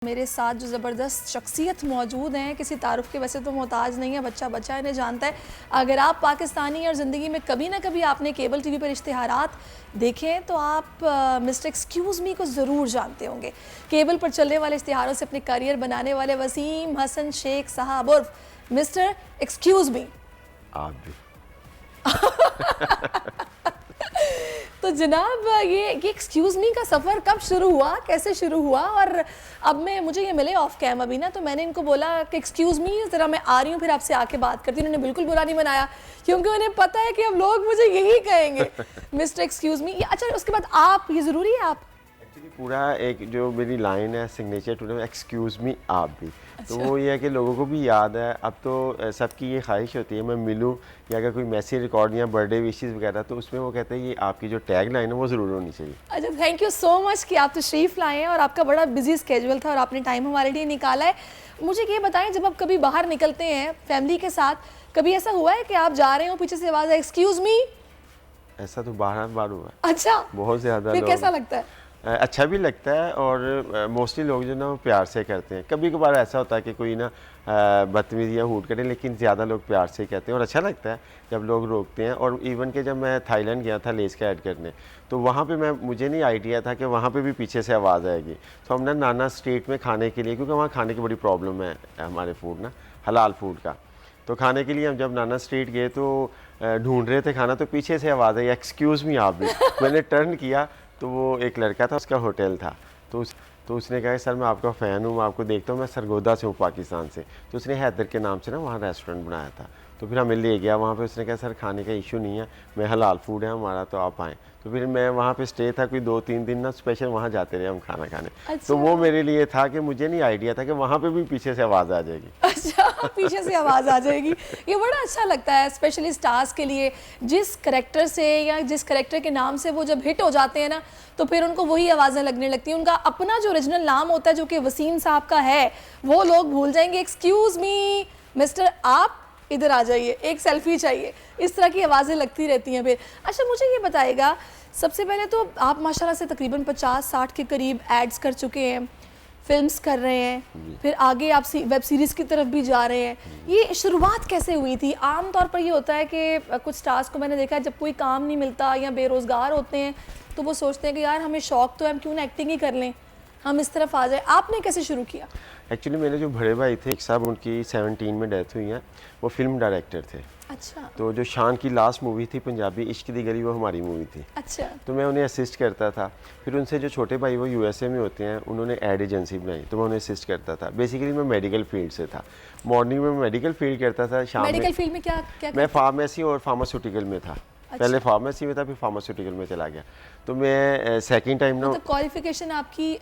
मेरे साथ जो ज़बरदस्त शख्सियत मौजूद हैं, किसी तारुफ के वैसे तो मोहताज नहीं है, बच्चा बच्चा इन्हें जानता है। अगर आप पाकिस्तानी और ज़िंदगी में कभी ना कभी आपने केबल टीवी पर इश्तिहारात देखें तो आप मिस्टर एक्सक्यूज़ मी को ज़रूर जानते होंगे। केबल पर चलने वाले इश्तिहारों से अपने करियर बनाने वाले वसीम हसन शेख साहब उर्फ मिस्टर एक्सक्यूज़ मी। आप भी तो जनाब ये एक्सक्यूज़ मी का सफ़र कब शुरू हुआ, कैसे शुरू हुआ? और अब मुझे ये मिले ऑफ कैम अभी ना, तो मैंने इनको बोला कि एक्सक्यूज़ मी ज़रा मैं आ रही हूँ, फिर आपसे आके बात करती हूँ। उन्होंने बिल्कुल बुरा नहीं मनाया क्योंकि उन्हें पता है कि अब लोग मुझे यही कहेंगे मिस्टर एक्सक्यूज़ मी। अच्छा, उसके बाद आप, ये ज़रूरी है आप एक्चुअली पूरा एक जो मेरी लाइन है सिग्नेचर टू एक्सक्यूज़ मी आप भी, तो वो ये है कि लोगों को भी याद है। अब तो सबकी ये ख्वाहिश होती है मैं मिलूं या अगर कोई मैसेज रिकॉर्ड या बर्थडे विशेस वगैरह, तो उसमें वो कहते हैं ये आपकी जो टैग लाइन है वो ज़रूर होनी चाहिए। अच्छा, थैंक यू सो मच कि आप तशरीफ़ लाए हैं और आपका बड़ा बिजी स्केजुअल था और आपने टाइम हमारे लिए निकाला है। मुझे ये बताएं, जब आप कभी बाहर निकलते हैं फैमिली के साथ, कभी ऐसा हुआ है कि आप जा रहे हो, पीछे से आवाज़ है एक्सक्यूज़ मी? ऐसा तो बार बार हुआ है। अच्छा, बहुत ज़्यादा। फिर कैसा लगता है? अच्छा भी लगता है और मोस्टली लोग जो ना वो प्यार से करते हैं। कभी कभार ऐसा होता है कि कोई ना बदतमीज़ी या हूट करे, लेकिन ज़्यादा लोग प्यार से कहते हैं और अच्छा लगता है जब लोग रोकते हैं। और इवन के जब मैं थाईलैंड गया था लेस का ऐड करने, तो वहाँ पे मुझे नहीं आइडिया था कि वहाँ पे भी पीछे से आवाज़ आएगी। तो हम ना नाना स्ट्रीट में खाने के लिए, क्योंकि वहाँ खाने की बड़ी प्रॉब्लम है हमारे फूड ना, हलाल फूड का, तो खाने के लिए हम जब नाना स्ट्रीट गए तो ढूंढ रहे थे खाना, तो पीछे से आवाज़ आई एक्सक्यूज़ मी आप भी। मैंने टर्न किया तो वो एक लड़का था, उसका होटल था, तो उसने कहा सर मैं आपका फ़ैन हूँ, मैं आपको देखता हूँ, मैं सरगोदा से हूँ पाकिस्तान से। तो उसने हैदर के नाम से ना वहाँ रेस्टोरेंट बनाया था, तो फिर हमें ले गया वहाँ पे। उसने कहा सर खाने का इशू नहीं है, मैं हलाल फूड है हमारा, तो आप आएँ। तो फिर मैं वहाँ पे स्टे था कोई 2-3 दिन ना, स्पेशल वहाँ जाते रहे हम खाना खाने। अच्छा। तो वो मेरे लिए था कि मुझे नहीं आइडिया था कि वहाँ पे भी पीछे से आवाज़ आ जाएगी। अच्छा, पीछे से आवाज़ आ जाएगी। ये बड़ा अच्छा लगता है स्पेशली स्टार्स के लिए, जिस करेक्टर से या जिस करेक्टर के नाम से वो जब हिट हो जाते हैं ना, तो फिर उनको वही आवाज़ें लगने लगती हैं। उनका अपना जो ओरिजिनल नाम होता है जो कि वसीम साहब का है, वो लोग भूल जाएंगे। एक्सक्यूज़ मी मिस्टर आप इधर आ जाइए, एक सेल्फी चाहिए, इस तरह की आवाज़ें लगती रहती हैं फिर। अच्छा, मुझे ये बताइएगा, सबसे पहले तो आप माशाल्लाह से तकरीबन 50-60 के करीब एड्स कर चुके हैं, फिल्म्स कर रहे हैं, फिर आगे आप वेब सीरीज़ की तरफ भी जा रहे हैं। ये शुरुआत कैसे हुई थी? आम तौर पर ये होता है कि कुछ स्टार्स को मैंने देखा है, जब कोई काम नहीं मिलता या बेरोज़गार होते हैं तो वो सोचते हैं कि यार हमें शौक़ तो है, हम क्यों ना एक्टिंग ही कर लें, हम इस तरफ आ जाए। आपने कैसे शुरू किया? एक्चुअली मेरे जो बड़े भाई थे एक साहब, उनकी 17 में डेथ हुई है, वो फिल्म डायरेक्टर थे। अच्छा। तो जो शान की लास्ट मूवी थी पंजाबी इश्क दी गली, वो हमारी मूवी थी। अच्छा। तो मैं उन्हें असिस्ट करता था। फिर उनसे जो छोटे भाई वो यूएसए में होते हैं, उन्होंने एड एजेंसी बनाई, तो मैं उन्हें असिस्ट करता था। बेसिकली मैं मेडिकल फील्ड से था। मॉर्निंग में मैं मेडिकल फील्ड करता था, शाम में मेडिकल फील्ड में क्या क्या मैं फार्मेसी और फार्मास्यूटिकल में था। अच्छा। पहले फार्मेसी में था, फिर फार्मास्यूटिकल में चला गया। तो मैं सेकंड टाइम ना, मतलब क्वालिफिकेशन आपकी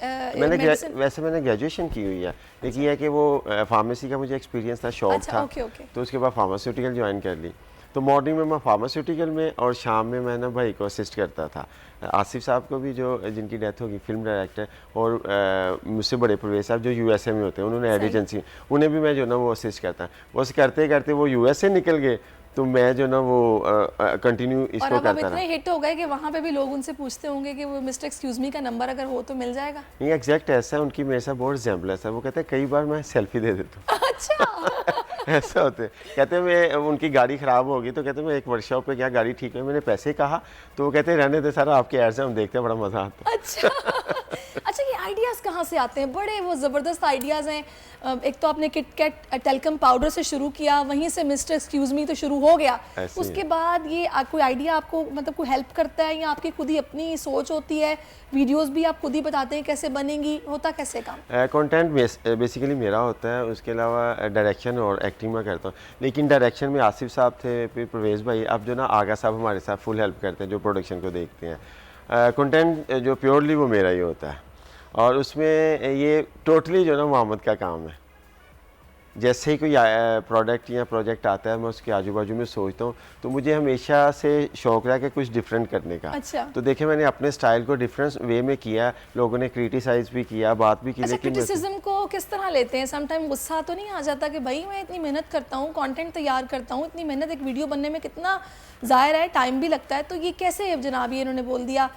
वैसे मैंने ग्रेजुएशन की हुई है, लेकिन ये है कि वो फार्मेसी का मुझे एक्सपीरियंस था, शौक अच्छा, था। ओके। तो उसके बाद फार्मास्यूटिकल ज्वाइन कर ली। तो मॉर्निंग में मैं फार्मास्यूटिकल में और शाम में मैं ना भाई को असिस्ट करता था। आसिफ साहब को भी, जो जिनकी डेथ होगी, फिल्म डायरेक्टर, और मुझसे बड़े परवेज साहब जो यूएसए में होते हैं, उन्होंने एड एजेंसी, उन्हें भी मैं जो ना वो असिस्ट करता। बस करते करते वो यूएसए निकल गए, तो मैं जो ना वो कंटिन्यू इसको और करता अब रहा। इतने हिट हो गए कि वहाँ पे भी लोग उनसे पूछते होंगे कि वो मिस्टर एक्सक्यूज़ मी का नंबर अगर हो तो मिल जाएगा। नहीं, एग्जैक्ट ऐसा है, उनकी मेरे साथ बहुत रिजेम्बलेंस है। वो कहते हैं कई बार मैं सेल्फी दे देता हूँ। अच्छा। ऐसा होते हैं। कहते हैं मैं, उनकी गाड़ी ख़राब होगी तो कहते हैं मैं एक वर्कशॉप पे गया, गाड़ी ठीक है, मैंने पैसे कहा, तो वो कहते हैं रहने दे सारा, आपके एड्स हम देखते हैं, बड़ा मज़ा आता है। अच्छा। अच्छा, ये आइडियाज़ कहाँ से आते हैं? बड़े वो ज़बरदस्त आइडियाज़ हैं। एक तो आपने किटकैट टेल्कम पाउडर से शुरू किया, वहीं से मिस्टर एक्सक्यूज़ मी तो शुरू हो गया। उसके बाद ये कोई आइडिया आपको मतलब कोई हेल्प करता है या आपकी खुद ही अपनी सोच होती है? वीडियोस भी आप खुद ही बताते हैं कैसे बनेंगी, होता कैसे काम? कंटेंट बेसिकली मेरा होता है, उसके अलावा डायरेक्शन और एक्टिंग में करता हूँ। लेकिन डायरेक्शन में आसिफ साहब थे, फिर परवेज़ भाई, अब जो ना आगा साहब हमारे साथ फुल हेल्प करते हैं, जो प्रोडक्शन को देखते हैं। कंटेंट जो प्योरली वो मेरा ही होता है, और उसमें ये टोटली जो ना मोहम्मद का काम है। जैसे ही कोई प्रोडक्ट या प्रोजेक्ट आता है, मैं उसके आजू बाजू में सोचता हूँ, तो मुझे हमेशा से शौक रहा कि कुछ डिफरेंट करने का। अच्छा। तो देखिए मैंने अपने स्टाइल को डिफरेंट वे में किया, लोगों ने क्रिटिसाइज भी किया, बात भी की। अच्छा, लेकिन क्रिटिसिज्म को किस तरह लेते हैं? समटाइम गुस्सा तो नहीं आ जाता कि भाई मैं इतनी मेहनत करता हूँ, कंटेंट तैयार करता हूँ, इतनी मेहनत एक वीडियो बनने में कितना ज़ाहिर है, टाइम भी लगता है, तो ये कैसे जनाब ये इन्होंने बोल दिया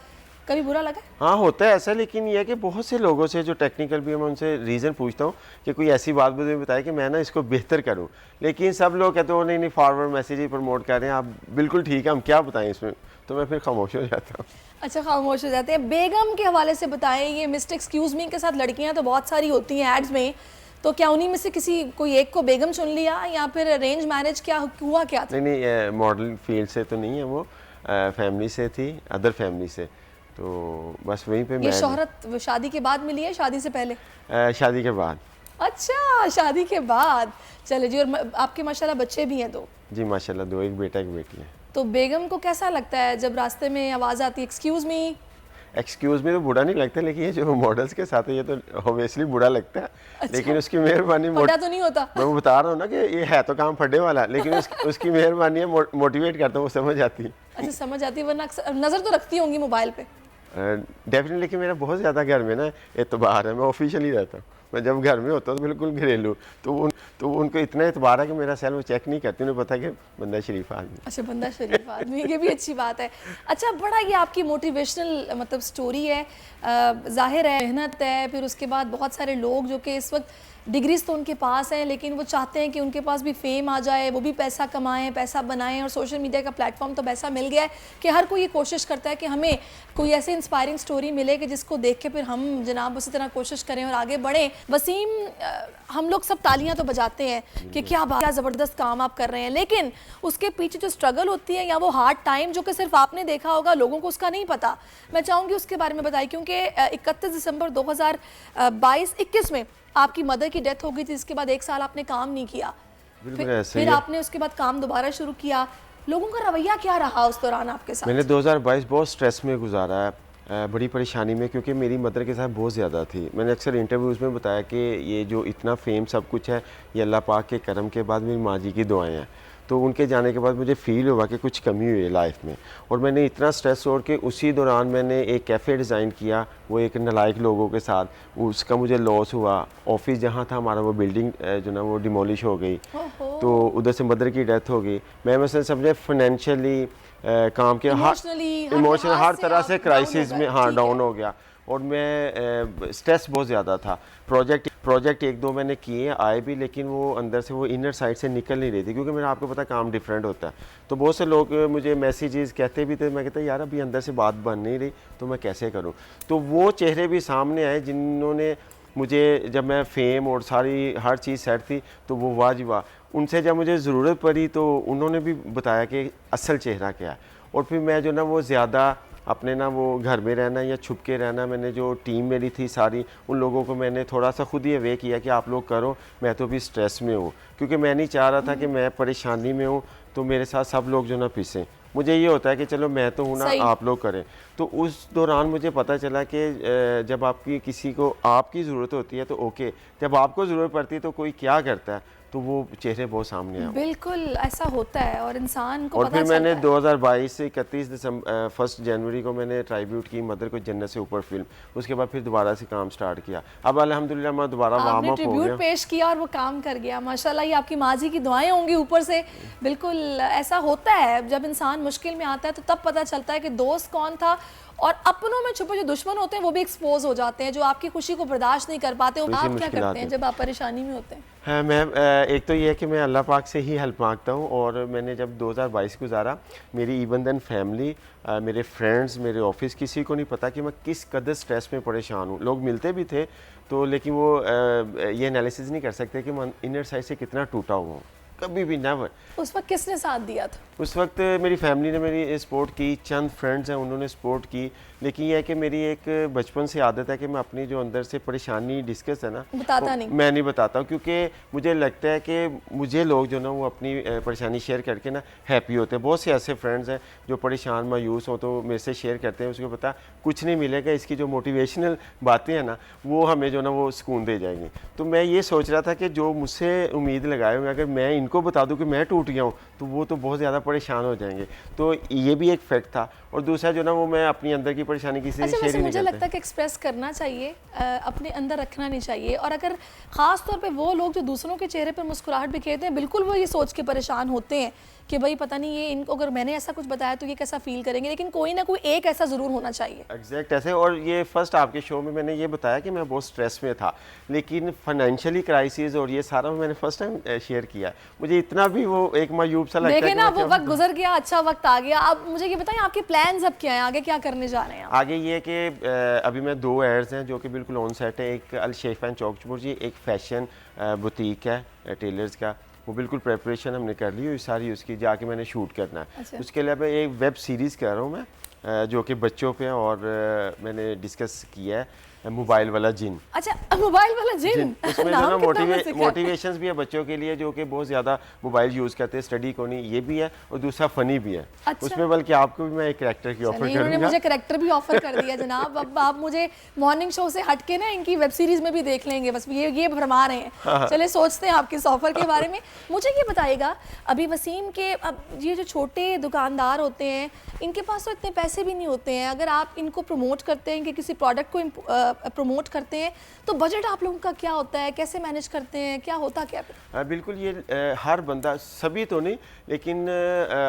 कभी बुरा लगा है? हाँ होता है ऐसा, लेकिन ये है कि बहुत से लोगों से जो टेक्निकल भी है मैं उनसे रीज़न पूछता हूँ कि कोई ऐसी बात मुझे बताए कि मैं ना इसको बेहतर करूँ, लेकिन सब लोग कहते हो नहीं फॉरवर्ड मैसेज ही प्रमोट कर रहे हैं, आप बिल्कुल ठीक है, हम क्या बताएं इसमें, तो मैं फिर खामोश हो जाता हूँ। अच्छा, खामोश हो जाते हैं। बेगम के हवाले से बताएं, ये मिस्टर एक्सक्यूज़ मी के साथ लड़कियां तो बहुत सारी होती हैं एड्स में, तो क्या उन्हीं में से किसी कोई एक को बेगम चुन लिया या फिर अरेंज मैरिज क्या हुआ क्या था? नहीं मॉडल फील्ड से तो नहीं है वो, फैमिली से थी, अदर फैमिली से, तो बस वहीं पे ये मैं शोहरत शादी के बाद मिली है, शादी से पहले? शादी के बाद। अच्छा, शादी के बाद। चले जी, और आपके माशाल्लाह बच्चे भी हैं दो? जी माशाल्लाह, दो, एक बेटा एक बेटी है। तो बेगम को कैसा लगता है जब रास्ते में आवाज़ आती है एक्सक्यूज़ मी? एक्सक्यूज़ में तो बुरा नहीं लगता, लेकिन ये जो मॉडल्स के साथ है ये तो ऑब्वियसली बुरा लगता है। अच्छा। लेकिन उसकी मेहरबानी पता तो नहीं होता? मैं बता रहा हूँ ना कि ये है तो काम फटने वाला, लेकिन उसकी मेहरबानी है, मोटिवेट करता हूँ, वो समझ आती है। अच्छा, समझ आती है, वरना नज़र तो रखती होंगी मोबाइल पे? डेफिनेटली कि मेरा बहुत ज़्यादा घर में ना एतबार है, मैं ऑफिशियली रहता हूँ, मैं जब घर में होता हूँ तो बिल्कुल घरेलू, तो उनको इतना एतबार है कि मेरा सेल वो चेक नहीं करती, उन्हें पता है कि बंदा शरीफ आदमी। अच्छा, बंदा शरीफ आदमी, ये भी अच्छी बात है। अच्छा, बड़ा ये आपकी मोटिवेशनल मतलब स्टोरी है, जाहिर है मेहनत है, फिर उसके बाद बहुत सारे लोग जो कि इस वक्त डिग्रीज तो उनके पास हैं लेकिन वो चाहते हैं कि उनके पास भी फेम आ जाए, वो भी पैसा कमाएं, पैसा बनाएं, और सोशल मीडिया का प्लेटफॉर्म तो वैसा मिल गया है कि हर कोई ये कोशिश करता है कि हमें कोई ऐसी इंस्पायरिंग स्टोरी मिले कि जिसको देख के फिर हम जनाब उसी तरह कोशिश करें और आगे बढ़ें। वसीम, हम लोग सब तालियां तो बजाते हैं कि क्या बात, क्या ज़बरदस्त काम आप कर रहे हैं, लेकिन उसके पीछे जो स्ट्रगल होती है या वो हार्ड टाइम जो कि सिर्फ आपने देखा होगा, लोगों को उसका नहीं पता, मैं चाहूँगी उसके बारे में बताइए, क्योंकि 31 दिसंबर 2021 में आपकी मदर की डेथ हो गई थी, जिसके बाद 1 साल आपने काम नहीं किया, फिर आपने उसके बाद काम दोबारा शुरू किया। लोगों का रवैया क्या रहा उस दौरान आपके साथ? मैंने 2022 बहुत स्ट्रेस में गुजारा है, बड़ी परेशानी में, क्योंकि मेरी मदर के साथ बहुत ज़्यादा थी। मैंने अक्सर इंटरव्यूज़ में बताया कि ये जो इतना फेम सब कुछ है ये अल्लाह पाक के करम के बाद मेरी माँ जी की दुआएं हैं, तो उनके जाने के बाद मुझे फ़ील हुआ कि कुछ कमी हुई है लाइफ में, और मैंने इतना स्ट्रेस छोड़ के उसी दौरान मैंने एक कैफ़े डिज़ाइन किया, वो एक नालायक लोगों के साथ, उसका मुझे लॉस हुआ। ऑफिस जहाँ था हमारा वो बिल्डिंग जो ना वो डिमोलिश हो गई, तो उधर से मदर की डेथ हो गई। मैं मतलब समझे फाइनेंशियली काम के इमोशनल हर तरह से क्राइसिस में डाउन हो गया, और मैं स्ट्रेस बहुत ज़्यादा था। प्रोजेक्ट 1-2 मैंने किए, आए भी, लेकिन वो अंदर से वो इनर साइड से निकल नहीं रही थी, क्योंकि मेरा आपको पता काम डिफरेंट होता है। तो बहुत से लोग मुझे मैसेजेस कहते भी थे, मैं कहता यार अभी अंदर से बात बन नहीं रही, तो मैं कैसे करूँ। तो वो चेहरे भी सामने आए जिन्होंने मुझे, जब मैं फेम और सारी हर चीज़ सेट थी, तो वो वाह, उनसे जब मुझे ज़रूरत पड़ी तो उन्होंने भी बताया कि असल चेहरा क्या है। और फिर मैं जो ना वो ज़्यादा अपने ना वो घर में रहना या छुप के रहना, मैंने जो टीम मेरी थी सारी, उन लोगों को मैंने थोड़ा सा खुद ही अवे किया कि आप लोग करो, मैं तो भी स्ट्रेस में हूँ, क्योंकि मैं नहीं चाह रहा था कि मैं परेशानी में हूँ तो मेरे साथ सब लोग जो ना पिसें। मुझे ये होता है कि चलो मैं तो हूँ ना, आप लोग करें। तो उस दौरान मुझे पता चला कि जब आपकी किसी को आपकी ज़रूरत होती है तो ओके, जब आपको ज़रूरत पड़ती है तो कोई क्या करता है, तो वो चेहरे बहुत सामने आए। बिल्कुल ऐसा होता है, और इंसान को और पता फिर चलता मैंने है। 2022 से 1 जनवरी को मैंने ट्राइब्यूट की मदर को जन्नत से ऊपर फिल्म, उसके बाद फिर दोबारा से काम स्टार्ट किया। अब अल्हम्दुलिल्लाह मैं दोबारा वार्म आपने अप हो ट्रिब्यूट गया। पेश किया और वो काम कर गया, माशाल्लाह। ये आपकी माँ जी की दुआएं होंगी ऊपर से। बिल्कुल ऐसा होता है, जब इंसान मुश्किल में आता है तो तब पता चलता है कि दोस्त कौन था, और अपनों में छुपे जो दुश्मन होते हैं वो भी एक्सपोज हो जाते हैं, जो आपकी खुशी को बर्दाश्त नहीं कर पाते। आप क्या करते हैं जब आप परेशानी में होते हैं? हाँ, मैं एक तो ये है कि मैं अल्लाह पाक से ही हेल्प मांगता हूँ, और मैंने जब 2022 गुजारा, मेरी इवन देन फैमिली, मेरे फ्रेंड्स, मेरे ऑफिस, किसी को नहीं पता कि मैं किस कदर स्ट्रेस में परेशान हूँ। लोग मिलते भी थे तो, लेकिन वो ये एनालिसिस नहीं कर सकते कि मैं इनर साइड से कितना टूटा हुआ हूँ, कभी भी नेवर। उस वक्त किसने साथ दिया था? उस वक्त मेरी फैमिली ने मेरी सपोर्ट की, चंद फ्रेंड्स हैं उन्होंने सपोर्ट की, लेकिन यह है कि मेरी एक बचपन से आदत है कि मैं अपनी जो अंदर से परेशानी डिस्कस है ना, बताता नहीं, मैं नहीं बताता हूँ, क्योंकि मुझे लगता है कि मुझे लोग जो ना वो अपनी परेशानी शेयर करके ना हैप्पी होते हैं। बहुत से ऐसे फ्रेंड्स हैं जो परेशान मायूस हो तो मेरे से शेयर करते हैं, उसको पता कुछ नहीं मिलेगा, इसकी जो मोटिवेशनल बातें हैं ना वो हमें जो ना वो सुकून दे जाएंगी। तो मैं ये सोच रहा था कि जो मुझसे उम्मीद लगाए हुए, अगर मैं उनको बता दूं कि मैं टूट गया हूँ तो वो तो बहुत ज़्यादा परेशान हो जाएंगे। तो ये भी एक फैक्ट था। और दूसरा जो ना वो मैं अपनी अंदर की परेशानी किसी से अच्छा, शेयर वैसे ही नहीं मुझे करता। लगता है कि एक्सप्रेस करना चाहिए, अपने अंदर रखना नहीं चाहिए। और अगर ख़ास तौर पे वो लोग जो दूसरों के चेहरे पर मुस्कुराहट बिखेरते हैं, बिल्कुल वो ये सोच के परेशान होते हैं कि भाई पता नहीं ये इनको अगर मैंने ऐसा कुछ बताया तो ये कैसा फील करेंगे, लेकिन कोई ना कोई एक ऐसा ज़रूर होना चाहिए। एग्जैक्ट ऐसे। और ये फर्स्ट आपके शो में मैंने ये बताया कि मैं बहुत स्ट्रेस में था, लेकिन फाइनेंशियली क्राइसिस और ये सारा मैंने फर्स्ट टाइम शेयर किया। मुझे इतना भी वो एक मायूब सा लगता है देखे कि ना, मैं वो क्या वक्त गुजर गया, अच्छा वक्त आ गया। अब मुझे ये बताएं आपके प्लान्स अब क्या हैं, आगे क्या करने जा रहे हैं आप? आगे ये कि अभी मैं 2 एड्स हैं जो कि बिल्कुल ऑन सेट है। एक अलशेफा एंड चौकचपुर जी, एक फैशन बुटीक है टेलर्स का, वो बिल्कुल प्रेपरेशन हमने कर ली हुई सारी, उसकी जाके मैंने शूट करना है। अच्छा। उसके अलावा एक वेब सीरीज़ कर रहा हूँ मैं जो कि बच्चों पे, और मैंने डिस्कस किया है मोबाइल वाला जिन। अच्छा, मोबाइल वाला जिन उसमें जो नाम ना कितना मस्त है। मोटिवेशंस भी है बच्चों के लिए जो कि बहुत ज़्यादा मोबाइल यूज़ करते हैं, स्टडी को नहीं, ये भी है। और दूसरा फ़नी भी है। अच्छा। उसमें बल्कि आपको भी मैं एक कैरेक्टर की ऑफर चलिए, इन्होंने करूँगा। मुझे करेक्टर भी ऑफर कर दिया जनाब। अब आप मुझे मॉर्निंग शो से हट के ना इनकी वेब सीरीज में भी देख लेंगे, बस ये भरमा रहे हैं। चलिए सोचते हैं आपके इस ऑफर के बारे में। मुझे ये बताइएगा, अभी वसीम के अब ये जो छोटे दुकानदार होते हैं इनके पास तो इतने पैसे भी नहीं होते हैं। अगर आप इनको प्रमोट करते हैं कि किसी प्रोडक्ट को प्रमोट करते हैं तो बजट आप लोगों का क्या होता है, कैसे मैनेज करते हैं, क्या होता क्या है? बिल्कुल, ये हर बंदा, सभी तो नहीं लेकिन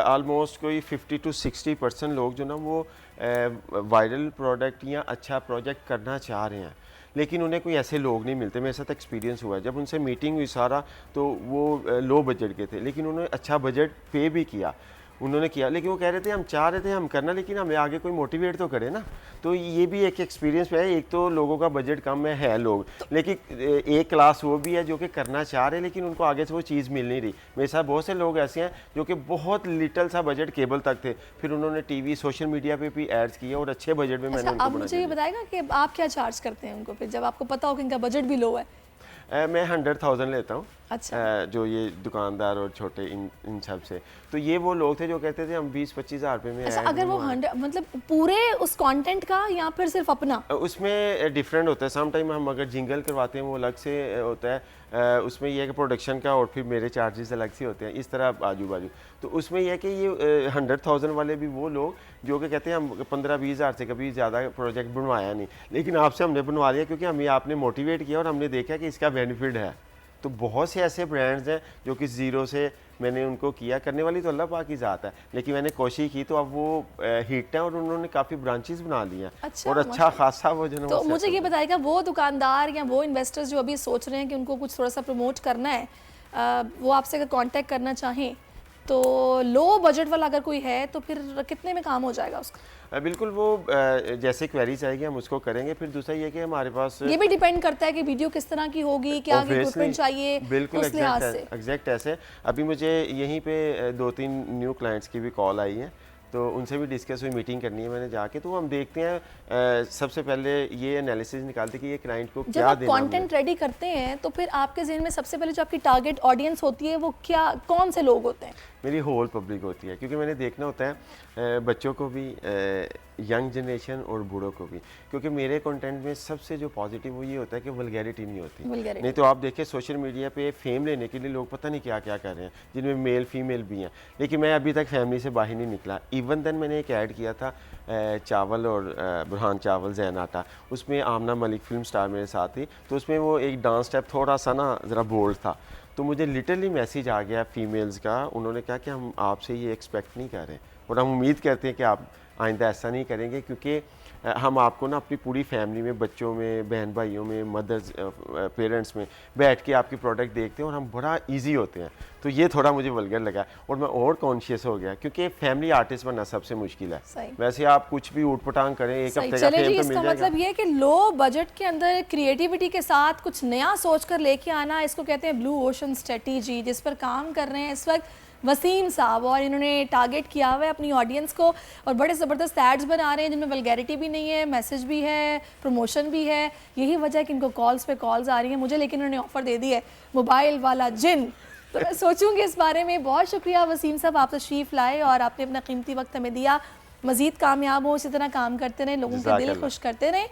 ऑलमोस्ट कोई 50 to 60% लोग जो ना वो वायरल प्रोडक्ट या अच्छा प्रोजेक्ट करना चाह रहे हैं, लेकिन उन्हें कोई ऐसे लोग नहीं मिलते। मेरे साथ एक्सपीरियंस हुआ है, जब उनसे मीटिंग हुई सारा तो वो लो बजट के थे, लेकिन उन्होंने अच्छा बजट पे भी किया, उन्होंने किया। लेकिन वो कह रहे थे हम चाह रहे थे हम करना, लेकिन हमें आगे कोई मोटिवेट तो करे ना। तो ये भी एक एक्सपीरियंस है। एक तो लोगों का बजट कम है लोग, लेकिन एक क्लास वो भी है जो कि करना चाह रहे हैं लेकिन उनको आगे से वो चीज़ मिल नहीं रही। मेरे साथ बहुत से लोग ऐसे हैं जो कि बहुत लिटल सा बजट केबल तक थे, फिर उन्होंने टीवी सोशल मीडिया पे भी एड्स किए और अच्छे बजट में मैंने अच्छा, उनको आप बना मुझे ये दिया। बताएगा कि आप क्या चार्ज करते हैं उनको फिर, जब आपको पता हो कि इनका बजट भी लो है? मैं 100,000 लेता हूँ। अच्छा। जो ये दुकानदार और छोटे इन सब से। तो ये वो लोग थे जो कहते थे हम 20-25 हज़ार रुपये में अच्छा, ऐड अगर वो 100 मतलब पूरे उस कंटेंट का या फिर सिर्फ अपना? उसमें डिफरेंट होता है। सम टाइम हम अगर जिंगल करवाते हैं वो अलग से होता है, उसमें यह है कि प्रोडक्शन का और फिर मेरे चार्जेस अलग से होते हैं, इस तरह आजू बाजू। तो उसमें यह है कि ये 100,000 वाले भी वो लोग जो कि कहते हैं हम 15-20 हज़ार से कभी ज़्यादा प्रोजेक्ट बनवाया नहीं, लेकिन आपसे हमने बनवा लिया क्योंकि हमें आपने मोटिवेट किया और हमने देखा कि इसका बेनिफिट है। तो बहुत से ऐसे ब्रांड्स हैं जो कि ज़ीरो से मैंने उनको किया, करने वाली तो अल्लाह पाक की ज़ात है, लेकिन मैंने कोशिश की तो अब वो हिट है और उन्होंने काफ़ी ब्रांचेस बना ली हैं। अच्छा, और अच्छा खासा वो जो तो मुझे ये बताइएगा, वो दुकानदार या वो इन्वेस्टर्स जो अभी सोच रहे हैं कि उनको कुछ थोड़ा सा प्रमोट करना है, वो आपसे अगर कांटेक्ट करना चाहें तो लो बजट वाला अगर कोई है तो फिर कितने में काम हो जाएगा उसका? बिल्कुल, वो जैसे क्वेरीज आएगी हम उसको करेंगे। फिर दूसरा ये कि हमारे पास ये भी डिपेंड करता है कि वीडियो किस तरह की होगी, क्या इक्विपमेंट चाहिए, बिल्कुल उस लिहाज से। एग्जैक्ट ऐसे। अभी मुझे यहीं पे 2-3 न्यू क्लाइंट्स की भी कॉल आई है, तो उनसे भी डिस्कस हुई, मीटिंग करनी है मैंने जाके। तो हम देखते हैं, सबसे पहले ये एनालिसिस निकालते कि ये क्लाइंट को जब क्या आप देना है। कंटेंट रेडी करते हैं तो फिर आपके जहन में सबसे पहले जो आपकी टारगेट ऑडियंस होती है वो क्या, कौन से लोग होते हैं? मेरी होल पब्लिक होती है, क्योंकि मैंने देखना होता है बच्चों को भी, यंग जनरेशन और बूढ़ों को भी, क्योंकि मेरे कंटेंट में सबसे जो पॉजिटिव वो ये होता है कि वल्गैरिटी नहीं होती। Vulgarity। नहीं तो आप देखिए सोशल मीडिया पे फेम लेने के लिए लोग पता नहीं क्या क्या कर रहे हैं, जिनमें मेल फीमेल भी हैं, लेकिन मैं अभी तक फैमिली से बाहर नहीं निकला। इवन देन मैंने एक ऐड किया था चावल और बुरहान चावल जैन आटा, उसमें आमना मलिक फिल्म स्टार मेरे साथ थी, तो उसमें वो एक डांस स्टेप थोड़ा सा ना ज़रा बोल्ड था, तो मुझे लिटरली मैसेज आ गया फीमेल्स का, उन्होंने कहा कि हम आपसे ये एक्सपेक्ट नहीं कर रहे और हम उम्मीद करते हैं कि आप आइंदा ऐसा नहीं करेंगे, क्योंकि हम आपको ना अपनी पूरी फैमिली में, बच्चों में, बहन भाइयों में, मदर्स पेरेंट्स में बैठ के आपकी प्रोडक्ट देखते हैं और हम बड़ा इजी होते हैं। तो ये थोड़ा मुझे वल्गर लगा और मैं और कॉन्शियस हो गया, क्योंकि फैमिली आर्टिस्ट बनना सबसे मुश्किल है। वैसे आप कुछ भी ऊट पटांग करें, एक हफ्ते का फेम तो मिल इसका जाएगा। मतलब ये है कि लो बजट के अंदर क्रिएटिविटी के साथ कुछ नया सोच कर लेके आना, इसको कहते हैं ब्लू ओशन स्ट्रेटेजी, जिस पर काम कर रहे हैं इस वक्त वसीम साहब, और इन्होंने टारगेट किया हुआ है अपनी ऑडियंस को और बड़े ज़बरदस्त एड्स बना रहे हैं जिनमें वल्गैरिटी भी नहीं है, मैसेज भी है, प्रमोशन भी है। यही वजह है कि इनको कॉल्स पे कॉल्स आ रही हैं मुझे, लेकिन उन्होंने ऑफ़र दे दी है मोबाइल वाला जिन। तो मैं सोचूंगी इस बारे में। बहुत शुक्रिया वसीम साहब, आप तशरीफ़ लाए और आपने अपना कीमती वक्त हमें दिया। मज़ीद कामयाब हो, इसी तरह काम करते रहें, लोगों के दिल खुश करते रहें।